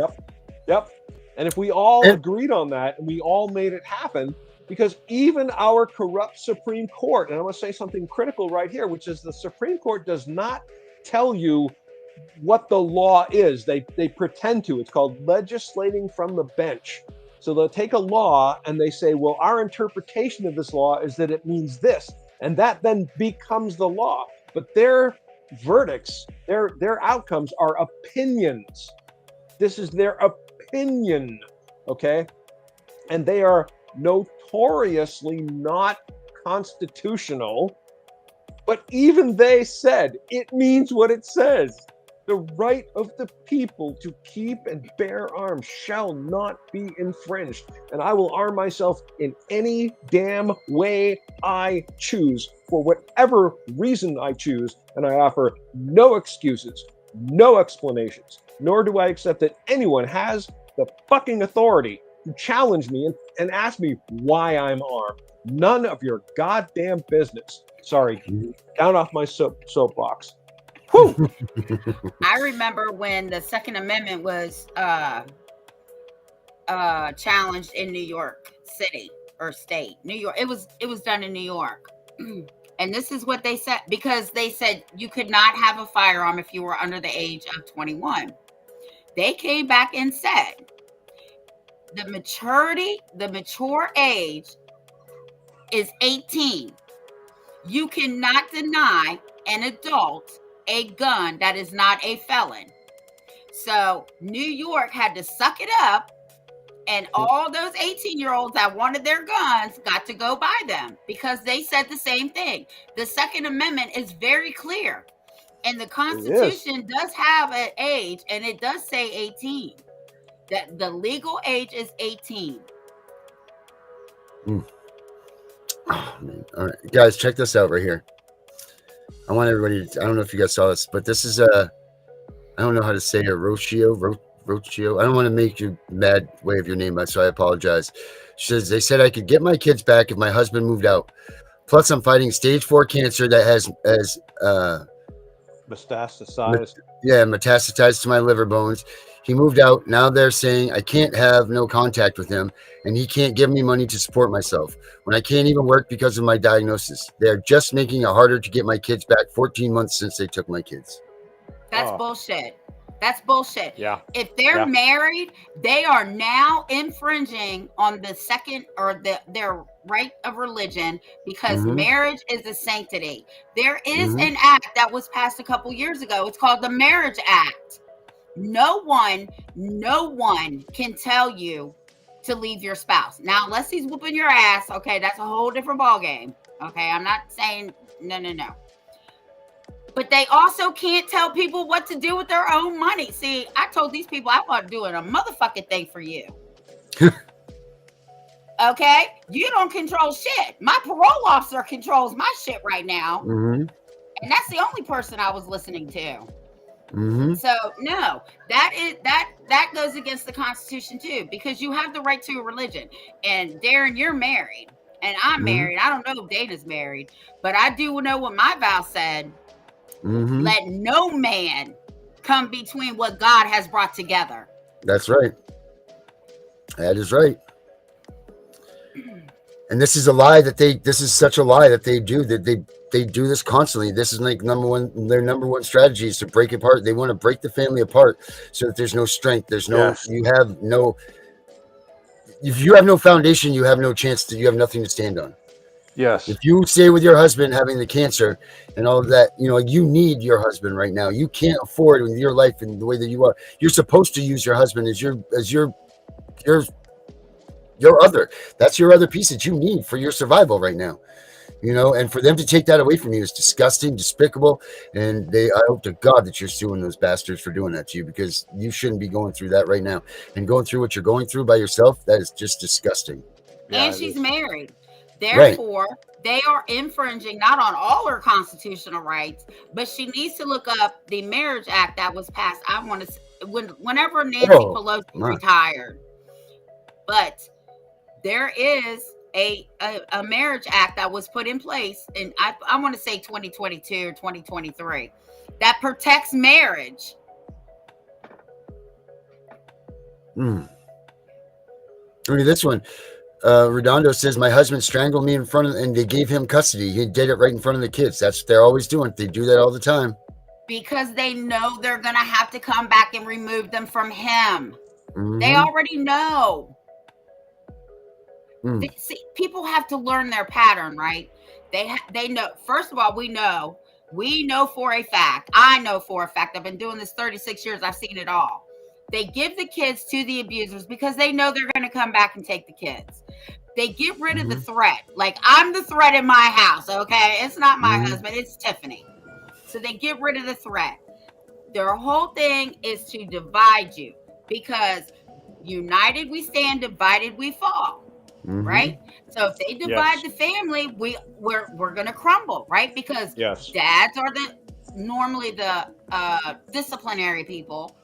Yep. And if we all agreed on that and we all made it happen, because even our corrupt Supreme Court, and I'm going to say something critical right here, which is the Supreme Court does not tell you what the law is. They pretend to. It's called legislating from the bench. So they'll take a law and they say, well, our interpretation of this law is that it means this. And that then becomes the law. But their verdicts, their outcomes are opinions. This is their opinion, okay? And they are notoriously not constitutional. But even they said it means what it says. The right of the people to keep and bear arms shall not be infringed. And I will arm myself in any damn way I choose for whatever reason I choose. And I offer no excuses, no explanations, nor do I accept that anyone has the fucking authority to challenge me and ask me why I'm armed. None of your goddamn business. Sorry, down off my soapbox. Whew. I remember when the Second Amendment was challenged in New York City or state. New York. It was done in New York. And this is what they said, because they said you could not have a firearm if you were under the age of 21. They came back and said the mature age is 18. You cannot deny an adult a gun that is not a felon. So New York had to suck it up, and all those 18-year-olds that wanted their guns got to go buy them because they said the same thing. The Second Amendment is very clear, and the Constitution does have an age, and it does say 18. That the legal age is 18. Oh, man. All right, guys, check this out right here. I want everybody to, I don't know if you guys saw this, but this is I don't know how to say it, Rocio. I don't want to make you mad way of your name, so I apologize. She says, they said I could get my kids back if my husband moved out. Plus, I'm fighting stage 4 cancer that has metastasized. Metastasized to my liver bones. He moved out. Now they're saying I can't have no contact with him, and he can't give me money to support myself when I can't even work because of my diagnosis. They're just making it harder to get my kids back. 14 months since they took my kids. That's bullshit. That's bullshit. Yeah. If they're married, they are now infringing on the second or their right of religion because marriage is a sanctity. There is an act that was passed a couple years ago. It's called the Marriage Act. No one can tell you to leave your spouse. Now, unless he's whooping your ass, okay, that's a whole different ballgame. Okay, I'm not saying no. But they also can't tell people what to do with their own money. See, I told these people I wasn't doing a motherfucking thing for you. Okay? You don't control shit. My parole officer controls my shit right now. And that's the only person I was listening to. So no, that goes against the Constitution too, because you have the right to a religion. And Darren, you're married, and I'm married. I don't know if Dana's married, but I do know what my vow said. Let no man come between what God has brought together. That's right. That is right. And this is a lie this is such a lie that they do, that they do this constantly. This is like their number one strategy is to break apart. They want to break the family apart so that there's no strength. There's no, if you have no foundation, you have no chance you have nothing to stand on. Yes. If you stay with your husband having the cancer and all of that, you need your husband right now. You can't afford with your life and the way that you are. You're supposed to use your husband as your other. That's your other piece that you need for your survival right now. And for them to take that away from you is disgusting, despicable. And I hope to God that you're suing those bastards for doing that to you, because you shouldn't be going through that right now. And going through what you're going through by yourself, that is just disgusting. And she's married. Therefore, they are infringing not on all her constitutional rights, but she needs to look up the Marriage Act that was passed. I want to whenever Nancy Pelosi retired. But there is a Marriage Act that was put in place, and I want to say 2022 or 2023, that protects marriage. Look at this one. Redondo says, my husband strangled me in front of, and they gave him custody. He did it right in front of the kids. That's what they're always doing. They do that all the time. Because they know they're going to have to come back and remove them from him. They already know. See, people have to learn their pattern, right? They know. First of all, we know We know for a fact, I know for a fact, I've been doing this 36 years, I've seen it all. They give the kids to the abusers because they know they're going to come back and take the kids. They get rid of the threat. Like, I'm the threat in my house, okay? It's not my husband, it's Tiffany. So they get rid of the threat. Their whole thing is to divide you, because united we stand, divided we fall. Right? So if they divide the family, we're gonna crumble, right? Because dads are normally the disciplinary people,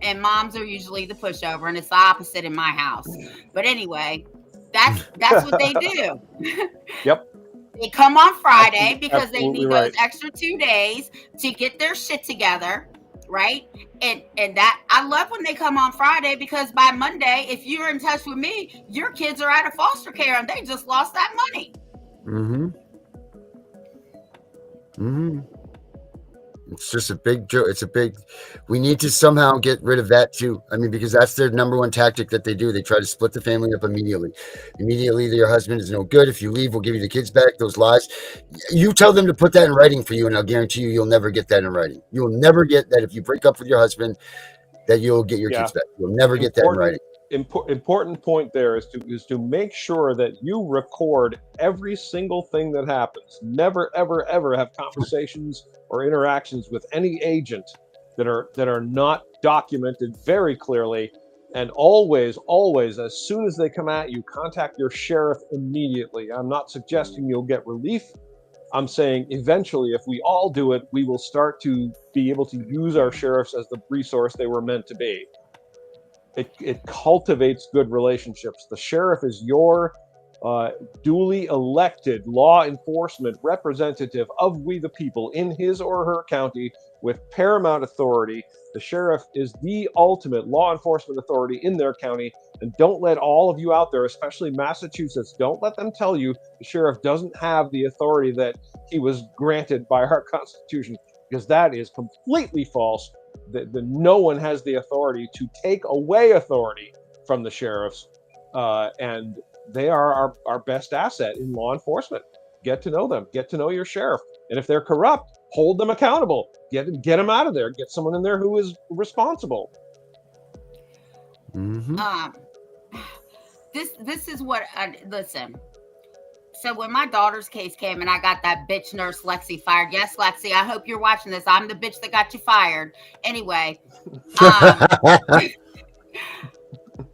and moms are usually the pushover, and it's the opposite in my house. But anyway, that's what they do. Yep. They come on Friday because they Absolutely need those extra 2 days to get their shit together, right? And that, I love when they come on Friday, because by Monday, if you're in touch with me, your kids are out of foster care and they just lost that money. It's just a big joke. We need to somehow get rid of that too. I mean, because that's their number one tactic that they do. They try to split the family up immediately. Your husband is no good. If you leave, we'll give you the kids back. Those lies. You tell them to put that in writing for you, and I'll guarantee you'll never get that in writing. You'll never get that if you break up with your husband, that you'll get your kids back. You'll never get that in writing. Important point there is to make sure that you record every single thing that happens. Never, ever, ever have conversations or interactions with any agent that are not documented very clearly. And always, as soon as they come at you, contact your sheriff immediately. I'm not suggesting you'll get relief. I'm saying eventually, if we all do it, we will start to be able to use our sheriffs as the resource they were meant to be. It cultivates good relationships. The sheriff is your duly elected law enforcement representative of we the people in his or her county with paramount authority. The sheriff is the ultimate law enforcement authority in their county. And don't let all of you out there, especially Massachusetts, don't let them tell you the sheriff doesn't have the authority that he was granted by our Constitution, because that is completely false. No one has the authority to take away authority from the sheriffs, and they are our best asset in law enforcement. Get to know them. Get to know your sheriff. And if they're corrupt, hold them accountable. Get them out of there. Get someone in there who is responsible. This is what listen. So when my daughter's case came and I got that bitch nurse Lexi fired. Yes, Lexi, I hope you're watching this. I'm the bitch that got you fired. Anyway,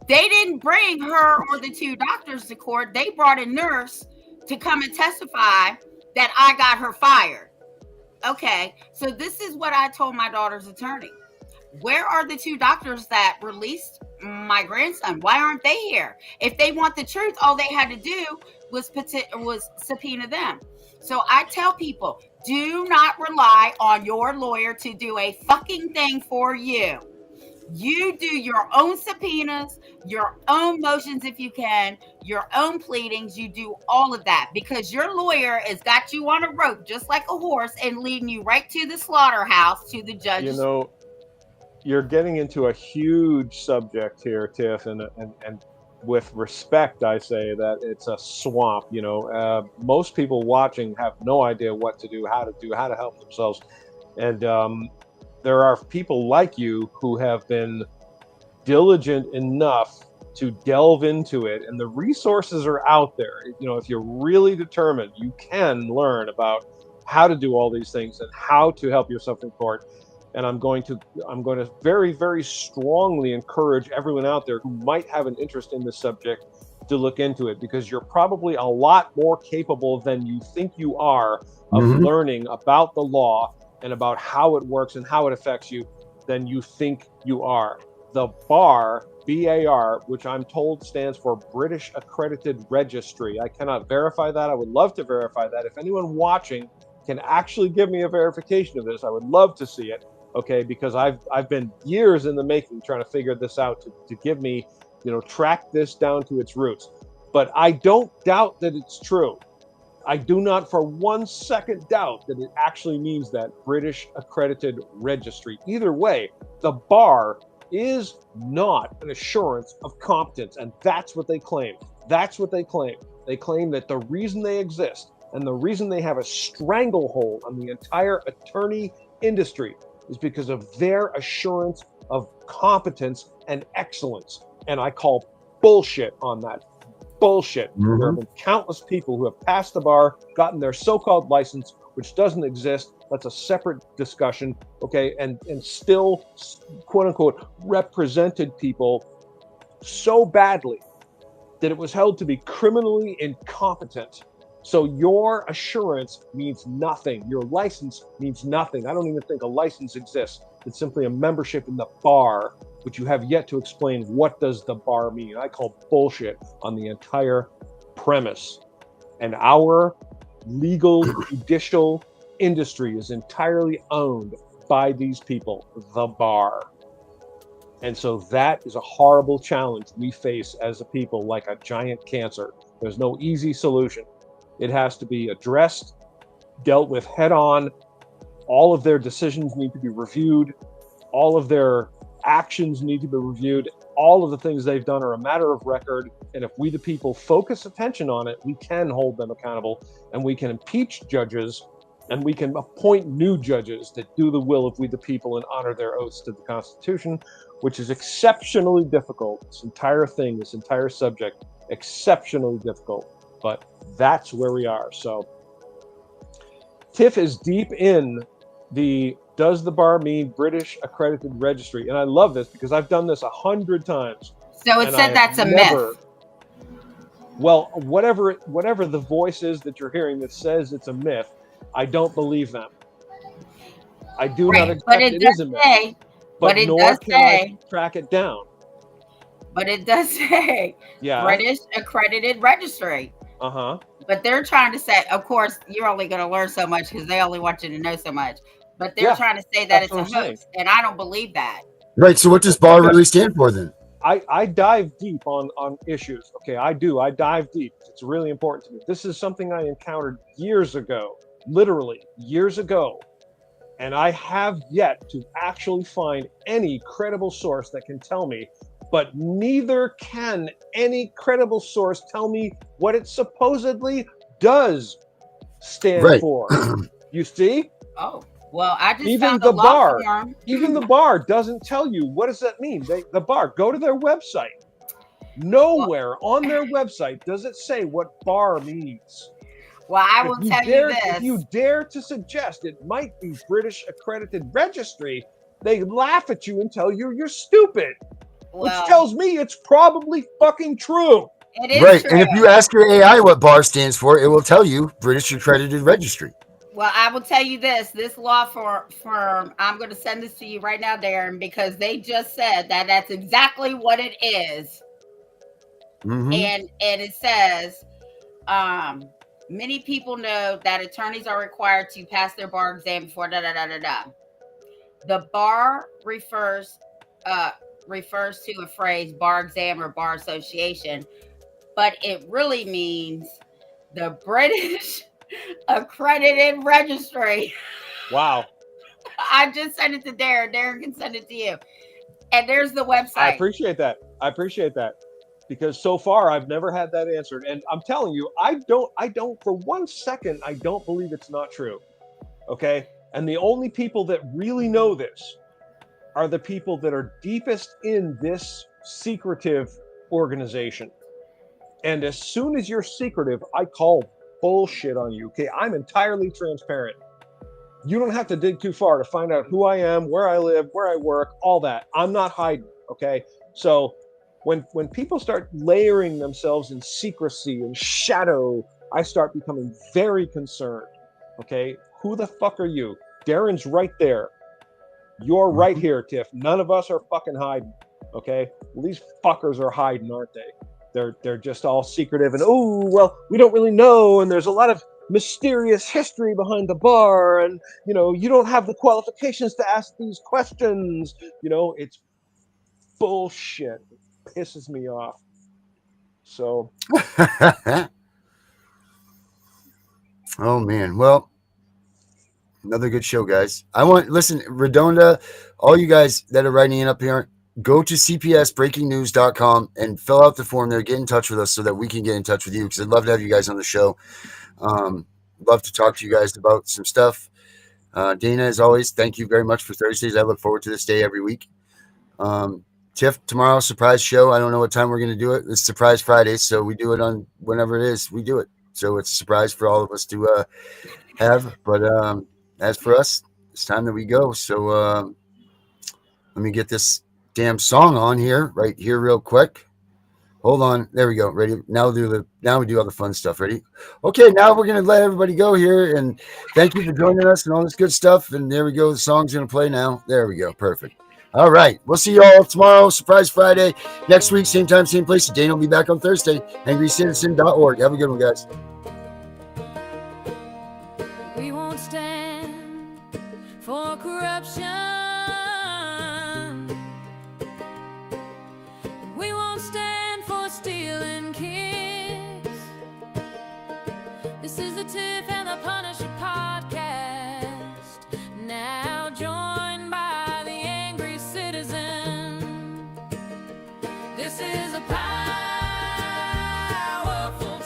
they didn't bring her or the 2 doctors to court. They brought a nurse to come and testify that I got her fired. Okay, so this is what I told my daughter's attorney. Where are the 2 doctors that released my grandson? Why aren't they here? If they want the truth, all they had to do was subpoena them. So I tell people, do not rely on your lawyer to do a fucking thing for you. You do your own subpoenas, your own motions if you can, your own pleadings. You do all of that, because your lawyer has got you on a rope just like a horse and leading you right to the slaughterhouse, to the judge. You know, you're getting into a huge subject here, Tiff, and with respect, I say that it's a swamp. You know, most people watching have no idea what to do, how to help themselves, and there are people like you who have been diligent enough to delve into it, and the resources are out there. You know, if you're really determined, you can learn about how to do all these things and how to help yourself in court. And I'm going to very, very strongly encourage everyone out there who might have an interest in this subject to look into it, because you're probably a lot more capable than you think you are of learning about the law and about how it works and how it affects you than you think you are. The BAR, BAR, which I'm told stands for British Accredited Registry. I cannot verify that. I would love to verify that. If anyone watching can actually give me a verification of this, I would love to see it. Okay, because I've been years in the making trying to figure this out to give me, you know, track this down to its roots. But I don't doubt that it's true. I do not for 1 second doubt that it actually means that British Accredited Registry. Either way, the BAR is not an assurance of competence, and that's what they claim. That's what they claim. They claim that the reason they exist And the reason they have a stranglehold on the entire attorney industry is because of their assurance of competence and excellence. And I call bullshit on that. Bullshit. There have been countless people who have passed the bar, gotten their so-called license, which doesn't exist. That's a separate discussion, okay? And still, quote unquote, represented people so badly that it was held to be criminally incompetent. So your assurance means nothing. Your license means nothing. I don't even think a license exists. It's simply a membership in the bar, which you have yet to explain what does the bar mean. I call bullshit on the entire premise. And our legal judicial industry is entirely owned by these people, the bar. And so that is a horrible challenge we face as a people, like a giant cancer. There's no easy solution. It has to be addressed, dealt with head on. All of their decisions need to be reviewed. All of their actions need to be reviewed. All of the things they've done are a matter of record. And if we, the people, focus attention on it, we can hold them accountable, and we can impeach judges, and we can appoint new judges that do the will of we, the people, and honor their oaths to the Constitution, which is exceptionally difficult. This entire thing, this entire subject, exceptionally difficult. But that's where we are. So Tiff is deep in the does the bar mean British accredited registry? And I love this because I've done this 100 times. So it said that's a myth. Well, whatever the voice is that you're hearing that says it's a myth, I don't believe them. I do not accept it is a myth. But nor can I track it down. But it does say British accredited registry. But they're trying to say, of course, you're only going to learn so much because they only want you to know so much. But they're trying to say that it's a hoax, and I don't believe that. Right. So what does bar really stand for then? I dive deep on issues. Okay, I do. I dive deep. It's really important to me. This is something I encountered years ago, literally years ago. And I have yet to actually find any credible source that can tell me, but neither can any credible source tell me what it supposedly does stand for. You see? Oh, well, I just even found the law bar, form. even the bar doesn't tell you. What does that mean? The bar, go to their website. Nowhere on their website does it say what bar means. Well, I will tell you this. If you dare to suggest it might be British accredited registry, they laugh at you and tell you you're stupid. Well, which tells me it's probably fucking true. It is right. true. And if you ask your AI what bar stands for, it will tell you British accredited registry. Well, I will tell you this law firm, I'm going to send this to you right now, Darren, because they just said that that's exactly what it is. And it says, many people know that attorneys are required to pass their bar exam before The bar refers to a phrase bar exam or bar association, but it really means the British accredited registry. Wow. I just sent it to Darren. Darren can send it to you. And there's the website. I appreciate that. Because so far I've never had that answered. And I'm telling you, I don't for 1 second, I don't believe it's not true. Okay. And the only people that really know this are the people that are deepest in this secretive organization. And as soon as you're secretive, I call bullshit on you. Okay. I'm entirely transparent. You don't have to dig too far to find out who I am, where I live, where I work, all that. I'm not hiding. Okay. So when people start layering themselves in secrecy and shadow, I start becoming very concerned. Okay. Who the fuck are you? Darren's right there. You're right here, Tiff. None of us are fucking hiding. Okay. Well, these fuckers are hiding, aren't they? They're just all secretive and, oh, well, we don't really know. And there's a lot of mysterious history behind the bar. And, you know, you don't have the qualifications to ask these questions. You know, it's bullshit. It pisses me off. So. Oh, man. Well, another good show, guys. Listen, Redonda, all you guys that are writing in up here, go to cpsbreakingnews.com and fill out the form there. Get in touch with us so that we can get in touch with you, because I'd love to have you guys on the show. love to talk to you guys about some stuff. Dana, as always, thank you very much for Thursdays. I look forward to this day every week. Tiff, tomorrow, surprise show. I don't know what time we're going to do it. It's Surprise Friday, so we do it on whenever it is. We do it. So it's a surprise for all of us to have. But as for us, it's time that we go. So let me get this damn song on here, right here, real quick. Hold on. There we go. Ready? Now we do all the fun stuff. Ready? Okay, now we're gonna let everybody go here. And thank you for joining us and all this good stuff. And there we go. The song's gonna play now. There we go. Perfect. All right. We'll see you all tomorrow. Surprise Friday. Next week, same time, same place. Dana will be back on Thursday. AngryCitizen.org. Have a good one, guys. We won't stand for corruption. We won't stand for stealing kids. This is the Tiff and the Punisher podcast. Now joined by the angry citizen. This is a powerful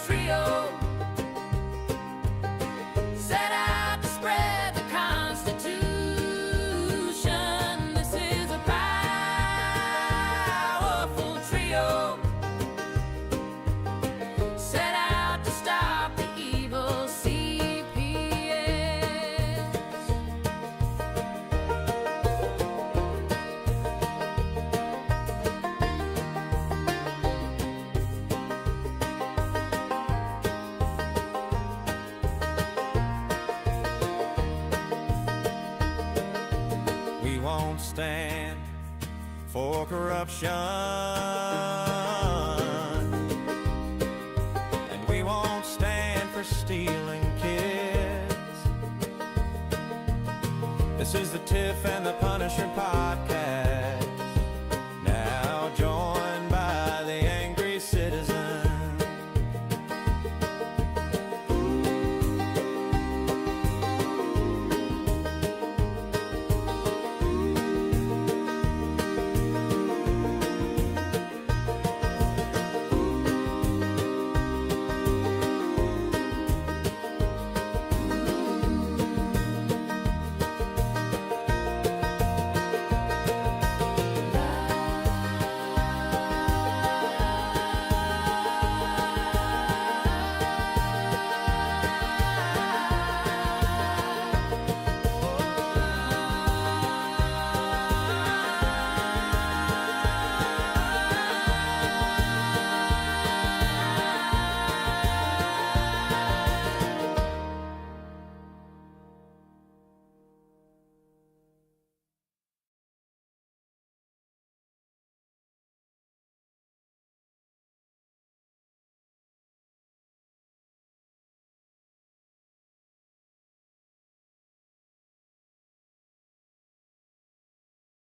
trio. Set out to spread the Constitution. This is a powerful trio. Set out to stop the evil CPS. We won't stand for corruption, and we won't stand for stealing kids. This is the Tiff and the Punisher podcast.